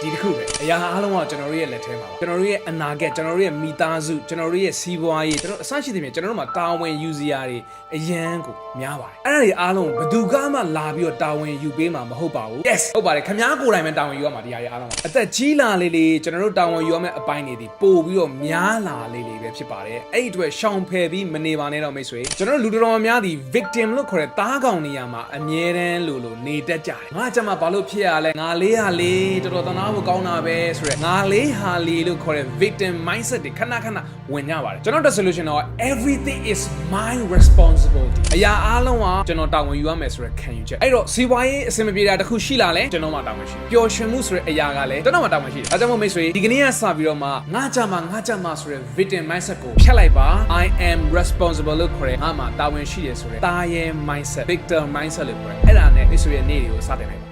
ဒီတစ်ခုပဲအရာအားလုံးကကျွန်တော်တို့ရဲ့လက်ထဲမှာပါကျွန်တော်တို့ရဲ့အနာဂတ်ကျွန်တော်တို့ရဲ့မိသားစုကျွန်တော်တို့ရဲ့စီးပွားရေးကျွန်တော်အဆရှိသဖြင့်ကျွန်တော်တို့မှာတာဝန်ယူစရာတွေအရန်ကိုများပါတယ်အဲ့ဒါတွေအားလုံးဘယ်သူကမှလာပြီးတော့တာဝန်ယူပေးမှာမဟုတ်ပါဘူး yes ဟုတ်ပါတယ်ခင်ဗျားကိုယ်တိုင်ပဲတာဝန်ယူရမှာဒီအရာအားလုံးအသက်ကြီးလာလေးကျွန်တော်တို့တာဝန်ယူရမယ့်အပိုင်းတွေဒီပို့ပြီးတော့များလာလေးပဲဖြစ်ပါတယ်အဲ့ဒီအတွက်ရှောင်ဖယ်ပြီးမနေပါနဲ့တော့မိတ်ဆွေကျွန်တော်တို့လူတော်တော်များဒီ victim လို့ခေါ်တဲ့တားကောင်နေရာမှာအမြဲတမ်းလို့နေတတ်ကြတယ်ငါကြမှာဘာလို့ဖြစ်ရလဲငါလေးဟာလေးတော်တော်တနာဖို့ကောင်းတာပဲဆိုရဲငါလေးဟာလေးလို့ခေါ်တဲ့ victim mindset တွေခဏဝင်ကြပါတယ်ကျွန်တော်တို့ solution တော့ everything is my responsibility အရာအားလုံးကကျွန်တော်တာဝန်ယူရမယ်ဆိုရဲခံယူချက်အဲ့တော့စီးပွားရေးအဆင်မပြေတာတခုရှိလာလဲကျွန်တော်မှတာဝန်ရှိပျော်ရွှင်မှုဆိုတဲ့အရာကလည်းကျွန်တော်မှတာဝန်ရှိတယ်အဲကြောင့်မို့မိတ်ဆွေဒီကနေ့ကစပြီးတော့မှငါကြမှာဆိုရဲ victim mindset ကိုဖျက်လိုက်ပါ I am responsible လို့ခေါ်တဲ့ငါမှတာဝန်ရှိတယ်ဆိုရဲတာရဲ mindset victim mindset လို့ခေါ်တယ်အဲ့ဒါနဲ့မိတ်ဆွေရဲ့နေ့တွေကိုစတင်လိုက်ပါ